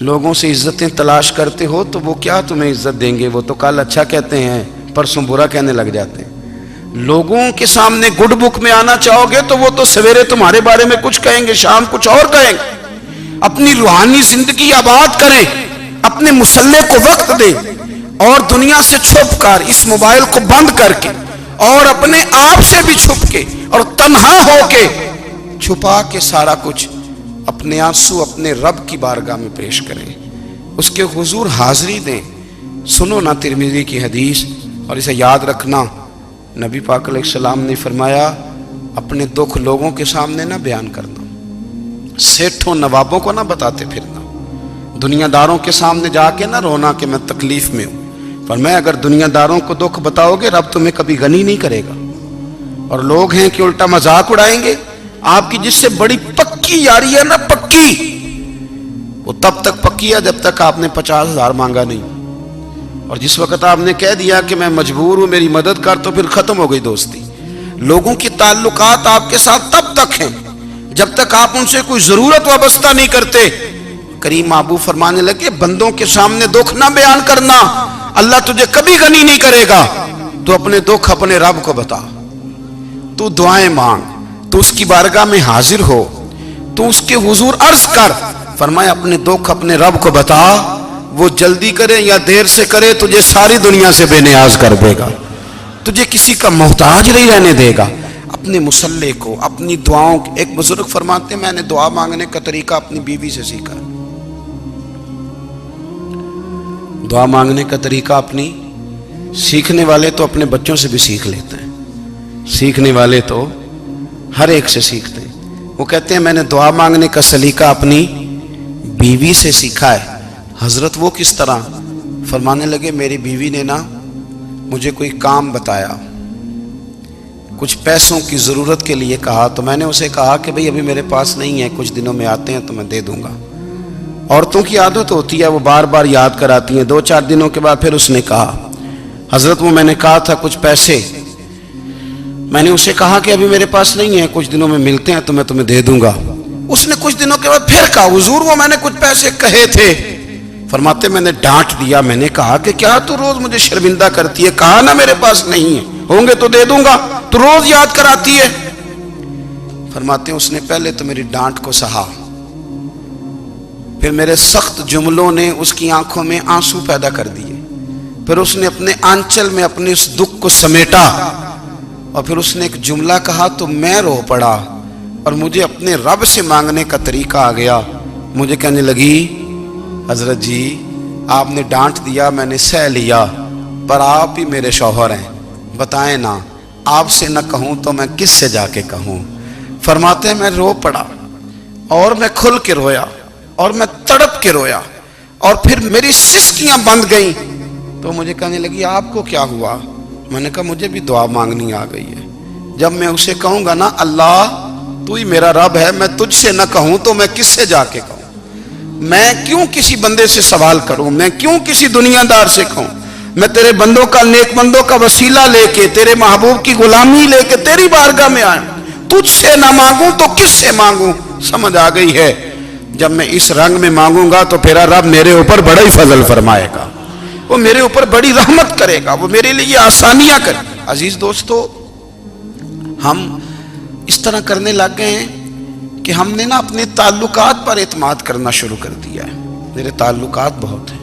لوگوں سے عزتیں تلاش کرتے ہو تو وہ کیا تمہیں عزت دیں گے؟ وہ تو کل اچھا کہتے ہیں، پرسوں برا کہنے لگ جاتے ہیں۔ لوگوں کے سامنے گڈ بک میں آنا چاہو گے تو وہ تو سویرے تمہارے بارے میں کچھ کہیں گے، شام کچھ اور کہیں گے۔ اپنی روحانی زندگی آباد کریں، اپنے مسلح کو وقت دیں، اور دنیا سے چھپ کر اس موبائل کو بند کر کے اور اپنے آپ سے بھی چھپ کے اور تنہا ہو کے چھپا کے سارا کچھ اپنے آنسو اپنے رب کی بارگاہ میں پیش کریں، اس کے حضور حاضری دیں۔ سنو نا ترمذی کی حدیث، اور اسے یاد رکھنا، نبی پاک علیہ السلام نے فرمایا اپنے دکھ لوگوں کے سامنے نہ بیان کرنا، سیٹھوں نوابوں کو نہ بتاتے پھرنا، دنیا داروں کے سامنے جا کے نہ رونا کہ میں تکلیف میں ہوں۔ فرمایا اگر دنیا داروں کو دکھ بتاؤ گے رب تمہیں کبھی غنی نہیں کرے گا۔ اور لوگ ہیں کہ الٹا مذاق اڑائیں گے آپ کی، جس سے بڑی پکی یاری ہے نا، پکی، وہ تب تک پکی ہے جب تک آپ نے 50,000 مانگا نہیں، اور جس وقت آپ نے کہہ دیا کہ میں مجبور ہوں میری مدد کر، تو پھر ختم ہو گئی دوستی۔ لوگوں کی تعلقات آپ کے ساتھ تب تک ہیں جب تک آپ ان سے کوئی ضرورت وابستہ نہیں کرتے۔ کریم محبوب فرمانے لگے بندوں کے سامنے دکھ نہ بیان کرنا، اللہ تجھے کبھی غنی نہیں کرے گا۔ تو اپنے دکھ اپنے رب کو بتا، تو دعائیں مانگ، تو اس کی بارگاہ میں حاضر ہو، تو اس کے حضور عرض کر۔ فرمایا اپنے دکھ اپنے رب کو بتا، وہ جلدی کرے یا دیر سے کرے تجھے ساری دنیا سے بے نیاز کر دے گا، تجھے کسی کا محتاج نہیں رہنے دے گا۔ اپنے مسلح کو، اپنی دعاؤں، ایک بزرگ فرماتے ہیں میں نے دعا مانگنے کا طریقہ اپنی بیوی سے سیکھا، دعا مانگنے کا طریقہ اپنی، سیکھنے والے تو اپنے بچوں سے بھی سیکھ لیتے ہیں، سیکھنے والے تو ہر ایک سے سیکھتے ہیں۔ وہ کہتے ہیں میں نے دعا مانگنے کا سلیقہ اپنی بیوی سے سیکھا ہے۔ حضرت وہ کس طرح؟ فرمانے لگے میری بیوی نے نا مجھے کوئی کام بتایا، کچھ پیسوں کی ضرورت کے لیے کہا، تو میں نے اسے کہا کہ بھئی ابھی میرے پاس نہیں ہے، کچھ دنوں میں آتے ہیں تو میں دے دوں گا۔ عورتوں کی عادت ہوتی ہے وہ بار بار یاد کراتی ہیں، 2-4 دنوں کے بعد پھر اس نے کہا حضرت وہ میں نے کہا تھا کچھ پیسے، میں نے اسے کہا کہ ابھی میرے پاس نہیں ہے، کچھ دنوں میں ملتے ہیں تو میں تمہیں دے دوں گا۔ اس نے کچھ دنوں کے بعد پھر کہا حضور وہ میں نے کچھ پیسے کہے تھے۔ فرماتے میں نے ڈانٹ دیا، میں نے کہا کہ کیا تو روز مجھے شرمندہ کرتی ہے، کہا نا میرے پاس نہیں ہے، ہوں گے تو دے دوں گا، تو روز یاد کراتی ہے۔ فرماتے ہیں اس نے پہلے تو میری ڈانٹ کو سہا، پھر میرے سخت جملوں نے اس کی آنکھوں میں آنسو پیدا کر دیے، پھر اس نے اپنے آنچل میں اپنے اس دکھ کو سمیٹا، اور پھر اس نے ایک جملہ کہا تو میں رو پڑا، اور مجھے اپنے رب سے مانگنے کا طریقہ آ گیا۔ مجھے کہنے لگی حضرت جی آپ نے ڈانٹ دیا میں نے سہ لیا، پر آپ ہی میرے شوہر ہیں، بتائیں نا آپ سے نہ کہوں تو میں کس سے جا کے کہوں۔ فرماتے ہیں میں رو پڑا، اور میں کھل کے رویا، اور میں تڑپ کے رویا، اور پھر میری سسکیاں بند گئیں۔ تو مجھے کہنے لگی آپ کو کیا ہوا؟ میں نے کہا مجھے بھی دعا مانگنی آ گئی ہے، جب میں اسے کہوں گا نا اللہ تو ہی میرا رب ہے، میں تجھ سے نہ کہوں تو میں کس سے جا کے کہوں؟ میں کیوں کسی بندے سے سوال کروں؟ میں کیوں کسی دنیا دار سے کہوں؟ میں تیرے بندوں کا، نیک بندوں کا وسیلہ لے کے، تیرے محبوب کی غلامی لے کے تیری بارگاہ میں آیا، تجھ سے نہ مانگوں تو کس سے مانگوں؟ سمجھ آ گئی ہے؟ جب میں اس رنگ میں مانگوں گا تو پھر رب میرے اوپر بڑا ہی فضل فرمائے گا، وہ میرے اوپر بڑی رحمت کرے گا، وہ میرے لیے آسانیاں کرے گا۔ عزیز دوستو، ہم اس طرح کرنے لگ گئے ہیں کہ ہم نے نا اپنے تعلقات پر اعتماد کرنا شروع کر دیا ہے۔ میرے تعلقات بہت ہیں،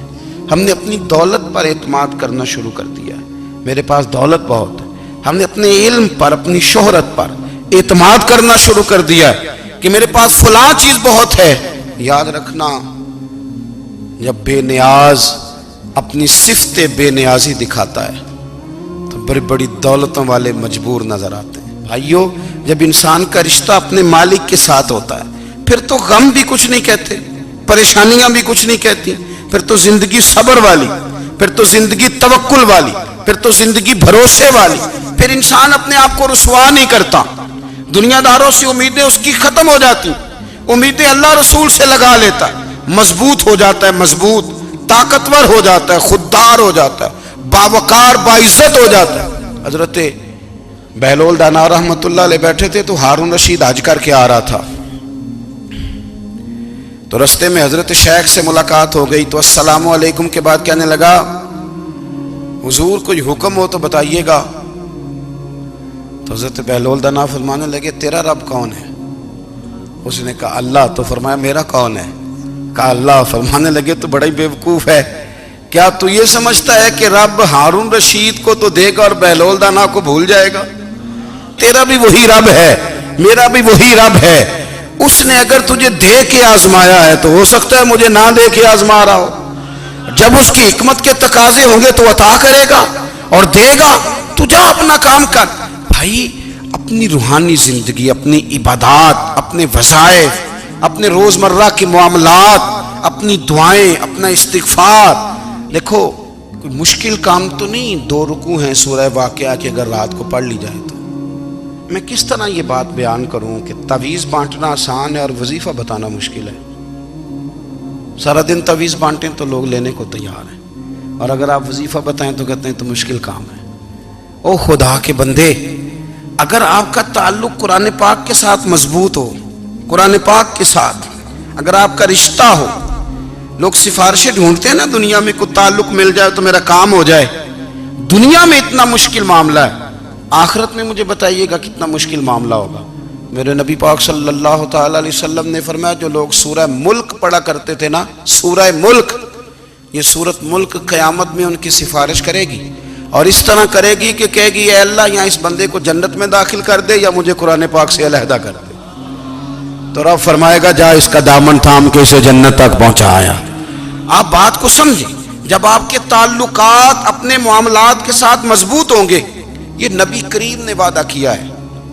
ہم نے اپنی دولت پر اعتماد کرنا شروع کر دیا ہے، میرے پاس دولت بہت ہے۔ ہم نے اپنے علم پر، اپنی شہرت پر اعتماد کرنا شروع کر دیا ہے کہ میرے پاس فلاں چیز بہت ہے۔ یاد رکھنا جب بے نیاز اپنی صفت بے نیازی دکھاتا ہے تو بڑی بڑی دولتوں والے مجبور نظر آتے ہیں۔ بھائیو جب انسان کا رشتہ اپنے مالک کے ساتھ ہوتا ہے پھر تو غم بھی کچھ نہیں کہتے، پریشانیاں بھی کچھ نہیں کہتی، پھر تو زندگی صبر والی، پھر تو زندگی توکل والی، پھر تو زندگی بھروسے والی، پھر انسان اپنے آپ کو رسوا نہیں کرتا، دنیا داروں سے امیدیں اس کی ختم ہو جاتی، امیدیں اللہ رسول سے لگا لیتا ہے، مضبوط ہو جاتا ہے، مضبوط، طاقتور ہو جاتا ہے، خوددار ہو جاتا ہے، باوقار باعزت ہو جاتا ہے۔ حضرت بہلول دانا رحمت اللہ علیہ بیٹھے تھے تو ہارون رشید حج کر کے آ رہا تھا، تو رستے میں حضرت شیخ سے ملاقات ہو گئی تو السلام علیکم کے بعد کہنے لگا حضور کوئی حکم ہو تو بتائیے گا. تو حضرت بہلول دانا فرمانے لگے تیرا رب کون ہے؟ اس نے کہا اللہ. تو فرمایا میرا کون ہے؟ کہا اللہ. فرمانے لگے تو بڑا ہی بیوقوف ہے، کیا تو یہ سمجھتا ہے کہ رب ہارون رشید کو تو دے گا اور بہلول دانا کو بھول جائے گا؟ تیرا بھی وہی رب ہے، میرا بھی وہی رب ہے. اس نے اگر تجھے دے کے آزمایا ہے تو ہو سکتا ہے مجھے نہ دے کے آزما رہا ہو. جب اس کی حکمت کے تقاضے ہوں گے تو عطا کرے گا اور دے گا. تو جا اپنا کام کر. بھائی اپنی روحانی زندگی، اپنی عبادات، اپنے وظائف، اپنے روزمرہ کے معاملات، اپنی دعائیں، اپنا استغفار. دیکھو کوئی مشکل کام تو نہیں 2 رکوع ہیں سورہ واقعہ کہ اگر رات کو پڑھ لی جائے تو. میں کس طرح یہ بات بیان کروں کہ تعویذ بانٹنا آسان ہے اور وظیفہ بتانا مشکل ہے. سارا دن تعویذ بانٹیں تو لوگ لینے کو تیار ہیں، اور اگر آپ وظیفہ بتائیں تو کہتے ہیں تو مشکل کام ہے. او خدا کے بندے، اگر آپ کا تعلق قرآن پاک کے ساتھ مضبوط ہو، قرآن پاک کے ساتھ اگر آپ کا رشتہ ہو، لوگ سفارشیں ڈھونڈتے ہیں نا دنیا میں، کوئی تعلق مل جائے تو میرا کام ہو جائے. دنیا میں اتنا مشکل معاملہ ہے، آخرت میں مجھے بتائیے گا کتنا مشکل معاملہ ہوگا. میرے نبی پاک صلی اللہ تعالی علیہ وسلم نے فرمایا جو لوگ سورہ ملک پڑھا کرتے تھے نا، سورہ ملک، یہ سورت ملک قیامت میں ان کی سفارش کرے گی، اور اس طرح کرے گی کہ کہے گی اے اللہ یہاں اس بندے کو جنت میں داخل کر دے یا مجھے قرآن پاک سے علیحدہ کر دے. تو رب فرمائے گا جا اس کا دامن تھام کے اسے جنت تک پہنچایا. آپ بات کو سمجھیں، جب آپ کے تعلقات اپنے معاملات کے ساتھ مضبوط ہوں گے، یہ نبی کریم نے وعدہ کیا ہے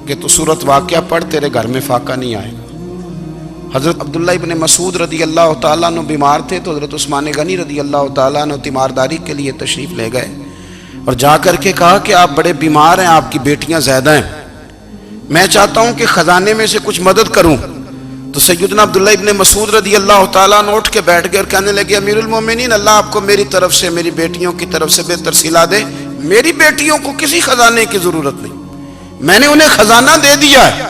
کہ تو سورت واقعہ پڑھ تیرے گھر میں فاقہ نہیں آئے گا. حضرت عبداللہ ابن مسعود رضی اللہ تعالیٰ عنہ بیمار تھے تو حضرت عثمان غنی رضی اللہ تعالیٰ عنہ تیمارداری کے لیے تشریف لے گئے اور جا کر کے کہا کہ آپ بڑے بیمار ہیں، آپ کی بیٹیاں زیادہ ہیں، میں چاہتا ہوں کہ خزانے میں سے کچھ مدد کروں. تو سیدنا عبداللہ ابن مسعود رضی اللہ تعالیٰ عنہ اٹھ کے بیٹھ گئے اور کہنے لگے امیر المومنین، اللہ آپ کو میری طرف سے، میری بیٹیوں کی طرف سے بہتر صلہ دے. میری بیٹیوں کو کسی خزانے کی ضرورت نہیں، میں نے انہیں خزانہ دے دیا ہے.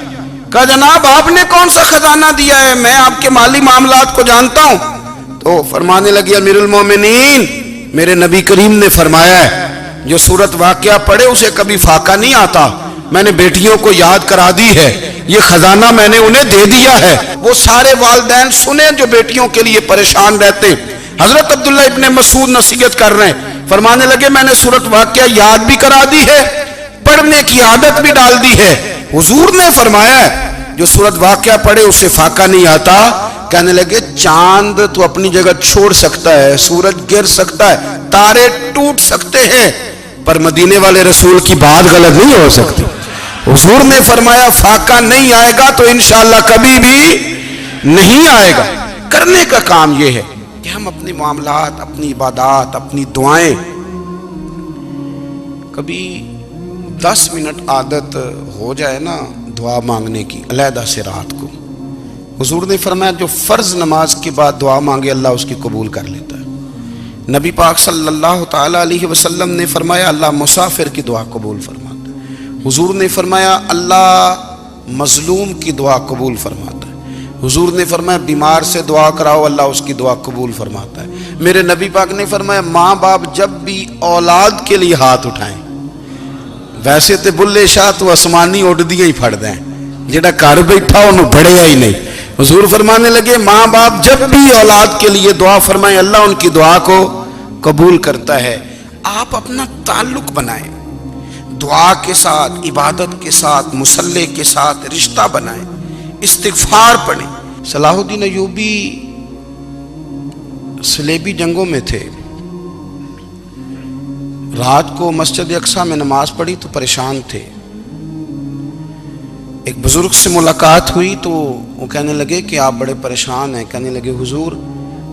کہا جناب آپ نے کون سا خزانہ دیا ہے، میں آپ کے مالی معاملات کو جانتا ہوں. تو فرمانے لگے امیر المومنین، میرے نبی کریم نے فرمایا ہے جو سورت واقعہ پڑھے اسے کبھی فاقہ نہیں آتا. میں نے بیٹیوں کو یاد کرا دی ہے، یہ خزانہ میں نے انہیں دے دیا ہے. وہ سارے والدین سنیں جو بیٹیوں کے لیے پریشان رہتے. حضرت عبداللہ ابن مسعود نصیحت کر رہے ہیں، فرمانے لگے میں نے سورت واقعہ یاد بھی کرا دی ہے، پڑھنے کی عادت بھی ڈال دی ہے. حضور نے فرمایا ہے جو سورت واقعہ پڑھے اسے فاقہ نہیں آتا. کہنے لگے چاند تو اپنی جگہ چھوڑ سکتا ہے، سورج گر سکتا ہے، تارے ٹوٹ سکتے ہیں، پر مدینے والے رسول کی بات غلط نہیں ہو سکتی. حضور نے فرمایا فاقہ نہیں آئے گا تو انشاءاللہ کبھی بھی نہیں آئے گا. کرنے کا کام یہ ہے کہ ہم اپنے معاملات، اپنی عبادات، اپنی دعائیں، کبھی 10 منٹ عادت ہو جائے نا دعا مانگنے کی علیحدہ سے رات کو. حضور نے فرمایا جو فرض نماز کے بعد دعا مانگے اللہ اس کی قبول کر لیتا ہے. نبی پاک صلی اللہ تعالی علیہ وسلم نے فرمایا اللہ مسافر کی دعا قبول فرماتا ہے. حضور نے فرمایا اللہ مظلوم کی دعا قبول فرماتا ہے. حضور نے فرمایا بیمار سے دعا کراؤ اللہ اس کی دعا قبول فرماتا ہے. میرے نبی پاک نے فرمایا ماں باپ جب بھی اولاد کے لیے ہاتھ اٹھائیں، ویسے تے بلے شاہ تو آسمانی اڈ دیا ہی پھڑ دیں، جڑا گھر بیٹھا انہوں بڑھیا ہی نہیں. حضور فرمانے لگے ماں باپ جب بھی اولاد کے لیے دعا فرمائیں اللہ ان کی دعا کو قبول کرتا ہے. آپ اپنا تعلق بنائیں دعا کے ساتھ، عبادت کے ساتھ، مصلی کے ساتھ رشتہ بنائیں، استغفار پڑھیں. صلاح الدین ایوبی صلیبی جنگوں میں تھے، رات کو مسجد اقصیٰ میں نماز پڑھی تو پریشان تھے. ایک بزرگ سے ملاقات ہوئی تو وہ کہنے لگے کہ آپ بڑے پریشان ہیں. کہنے لگے حضور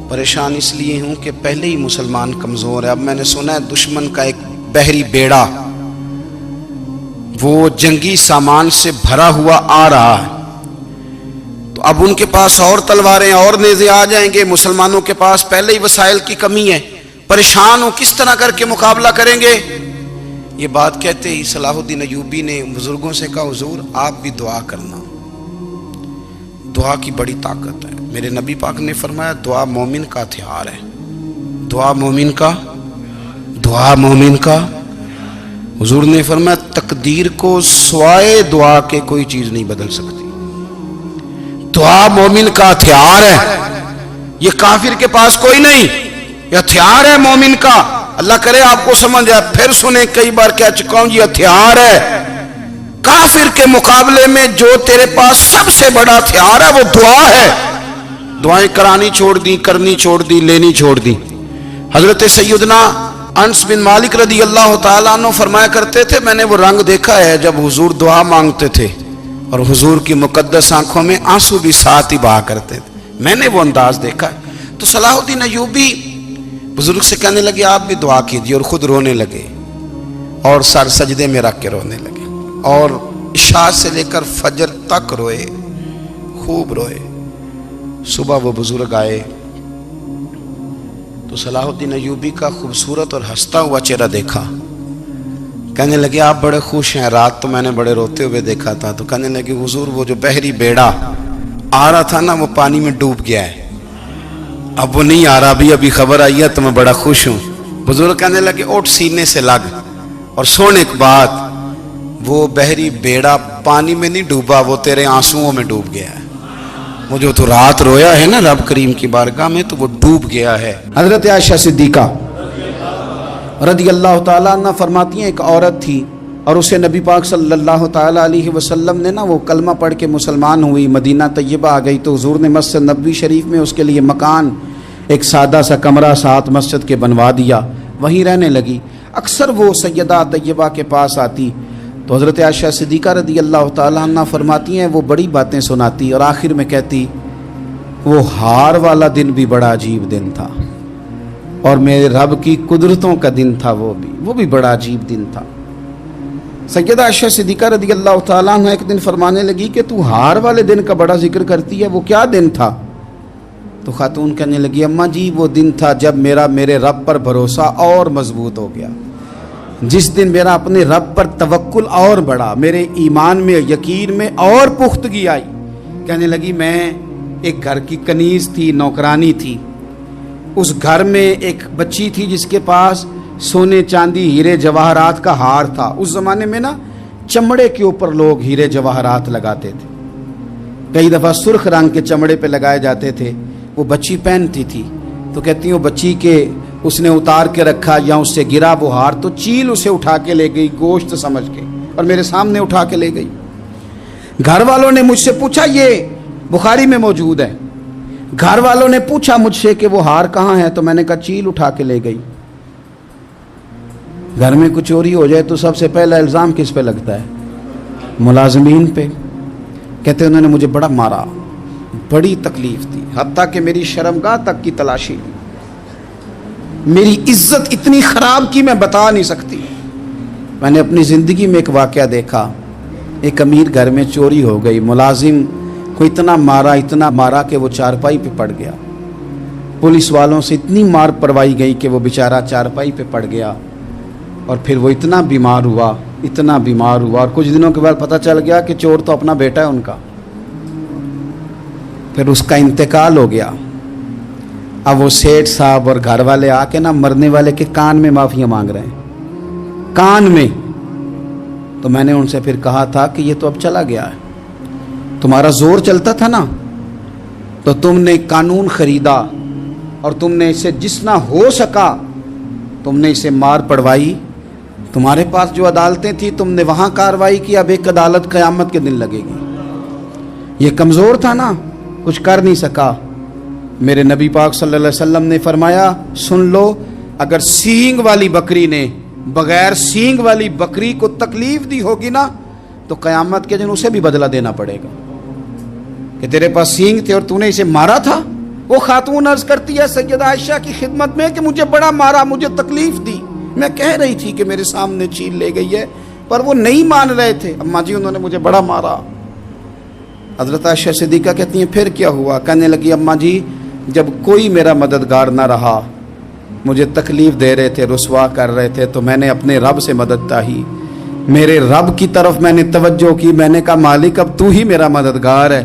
پریشان اس لیے ہوں کہ پہلے ہی مسلمان کمزور ہے، اب میں نے سنا ہے دشمن کا ایک بحری بیڑا وہ جنگی سامان سے بھرا ہوا آ رہا ہے، تو اب ان کے پاس اور تلواریں اور نیزے آ جائیں گے، مسلمانوں کے پاس پہلے ہی وسائل کی کمی ہے، پریشان ہو کس طرح کر کے مقابلہ کریں گے. یہ بات کہتے ہی صلاح الدین ایوبی نے بزرگوں سے کہا حضور آپ بھی دعا کرنا، دعا کی بڑی طاقت ہے. میرے نبی پاک نے فرمایا دعا مومن کا ہتھیار ہے، دعا مومن کا، دعا مومن کا۔ حضور نے فرمایا تقدیر کو سوائے دعا کے کوئی چیز نہیں بدل سکتی، دعا مومن کا ہتھیار ہے، یہ کافر کے پاس کوئی نہیں، یہ ہتھیار ہے مومن کا۔ اللہ کرے آپ کو سمجھ آئے، پھر سنیں، کئی بار کہہ چکا ہوں یہ ہتھیار ہے۔ کافر کے مقابلے میں جو تیرے پاس سب سے بڑا ہتھیار ہے وہ دعا ہے۔ دعائیں کرانی چھوڑ دی، کرنی چھوڑ دی، لینی چھوڑ دی۔ حضرت سیدنا انس بن مالک رضی اللہ تعالیٰ عنہ فرمایا کرتے تھے، میں نے وہ رنگ دیکھا ہے جب حضور دعا مانگتے تھے اور حضور کی مقدس آنکھوں میں آنسو بھی ساتھ ہی بہا کرتے تھے، میں نے وہ انداز دیکھا ہے۔ تو صلاح الدین ایوبی بزرگ سے کہنے لگے آپ بھی دعا کیجیے، اور خود رونے لگے اور سر سجدے میں رکھ کے رونے لگے، اور عشاء سے لے کر فجر تک روئے، خوب روئے۔ صبح وہ بزرگ آئے تو صلاح الدین ایوبی کا خوبصورت اور ہنستا ہوا چہرہ دیکھا، کہنے لگے آپ بڑے خوش ہیں، رات تو میں نے بڑے روتے ہوئے دیکھا تھا۔ تو کہنے لگے حضور وہ جو بحری بیڑا آ رہا تھا نا وہ پانی میں ڈوب گیا ہے، اب وہ نہیں آ رہا، ابھی خبر آئی ہے تو میں بڑا خوش ہوں۔ بزرگ کہنے لگے اٹھ سینے سے لگ اور سن ایک بات، وہ بحری بیڑا پانی میں نہیں ڈوبا، وہ تیرے آنسوؤں میں ڈوب گیا ہے۔ وہ جو تو رات رویا ہے نا رب کریم کی بارگاہ میں تو وہ ڈوب گیا ہے۔ حضرت عائشہ صدیقہ رضی اللہ تعالیٰ عنہ فرماتی ہیں ایک عورت تھی اور اسے نبی پاک صلی اللہ تعالیٰ علیہ وسلم نے نا وہ کلمہ پڑھ کے مسلمان ہوئی، مدینہ طیبہ آ گئی تو حضور نے مسجد نبوی شریف میں اس کے لیے مکان، ایک سادہ سا کمرہ ساتھ مسجد کے بنوا دیا، وہیں رہنے لگی۔ اکثر وہ سیدہ طیبہ کے پاس آتی تو حضرت عائشہ صدیقہ رضی اللہ تعالیٰ عنہ فرماتی ہیں وہ بڑی باتیں سناتی اور آخر میں کہتی وہ ہار والا دن بھی بڑا عجیب دن تھا اور میرے رب کی قدرتوں کا دن تھا، وہ بھی بڑا عجیب دن تھا۔ سیدہ عائشہ صدیقہ رضی اللہ تعالیٰ عنہ ایک دن فرمانے لگی کہ تو ہار والے دن کا بڑا ذکر کرتی ہے، وہ کیا دن تھا؟ تو خاتون کہنے لگی اماں جی وہ دن تھا جب میرے رب پر بھروسہ اور مضبوط ہو گیا، جس دن میرا اپنے رب پر توکل اور بڑھا، میرے ایمان میں یقین میں اور پختگی آئی۔ کہنے لگی میں ایک گھر کی کنیز تھی، نوکرانی تھی، اس گھر میں ایک بچی تھی جس کے پاس سونے چاندی ہیرے جواہرات کا ہار تھا۔ اس زمانے میں نا چمڑے کے اوپر لوگ ہیرے جواہرات لگاتے تھے، کئی دفعہ سرخ رنگ کے چمڑے پہ لگائے جاتے تھے، وہ بچی پہنتی تھی۔ تو کہتی ہیں وہ بچی کے اس نے اتار کے رکھا یا اس سے گرا وہ ہار تو چیل اسے اٹھا کے لے گئی گوشت سمجھ کے اور میرے سامنے اٹھا کے لے گئی۔ گھر والوں نے مجھ سے پوچھا، یہ بخاری میں موجود ہے، گھر والوں نے پوچھا مجھ سے کہ وہ ہار کہاں ہے تو میں نے کہا چیل اٹھا کے لے گئی۔ گھر میں کچھ چوری ہو جائے تو سب سے پہلا الزام کس پہ لگتا ہے؟ ملازمین پہ۔ کہتے انہوں نے مجھے بڑا مارا، بڑی تکلیف تھی، حتیٰ کہ میری شرمگاہ تک کی تلاشی لی، میری عزت اتنی خراب کی میں بتا نہیں سکتی۔ میں نے اپنی زندگی میں ایک واقعہ دیکھا، ایک امیر گھر میں چوری ہو گئی، ملازم کو اتنا مارا کہ وہ چارپائی پہ پڑ گیا، پولیس والوں سے اتنی مار پروائی گئی کہ وہ بیچارہ چارپائی پہ پڑ گیا، اور پھر وہ اتنا بیمار ہوا اور کچھ دنوں کے بعد پتہ چل گیا کہ چور تو اپنا بیٹا ہے ان کا، پھر اس کا انتقال ہو گیا۔ اب وہ سیٹھ صاحب اور گھر والے آ کے نا مرنے والے کے کان میں معافیاں مانگ رہے ہیں، کان میں۔ تو میں نے ان سے پھر کہا تھا کہ یہ تو اب چلا گیا ہے، تمہارا زور چلتا تھا نا تو تم نے قانون خریدا اور تم نے اسے جتنا ہو سکا تم نے اسے مار پڑوائی، تمہارے پاس جو عدالتیں تھیں تم نے وہاں کارروائی کی، اب ایک عدالت قیامت کے دن لگے گی۔ یہ کمزور تھا نا، کچھ کر نہیں سکا۔ میرے نبی پاک صلی اللہ علیہ وسلم نے فرمایا سن لو، اگر سینگ والی بکری نے بغیر سینگ والی بکری کو تکلیف دی ہوگی نا تو قیامت کے دن اسے بھی بدلہ دینا پڑے گا کہ تیرے پاس سینگ تھے اور تو نے اسے مارا تھا۔ وہ خاتون عرض کرتی ہے سیدہ عائشہ کی خدمت میں کہ مجھے بڑا مارا، مجھے تکلیف دی، میں کہہ رہی تھی کہ میرے سامنے چیل لے گئی ہے پر وہ نہیں مان رہے تھے، اماں جی انہوں نے مجھے بڑا مارا۔ حضرت عائشہ صدیقہ کہتی ہیں پھر کیا ہوا؟ کہنے لگی اماں جی جب کوئی میرا مددگار نہ رہا، مجھے تکلیف دے رہے تھے، رسوا کر رہے تھے، تو میں نے اپنے رب سے مدد چاہی، میرے رب کی طرف میں نے توجہ کی، میں نے کہا مالک اب تو ہی میرا مددگار ہے،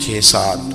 6-7,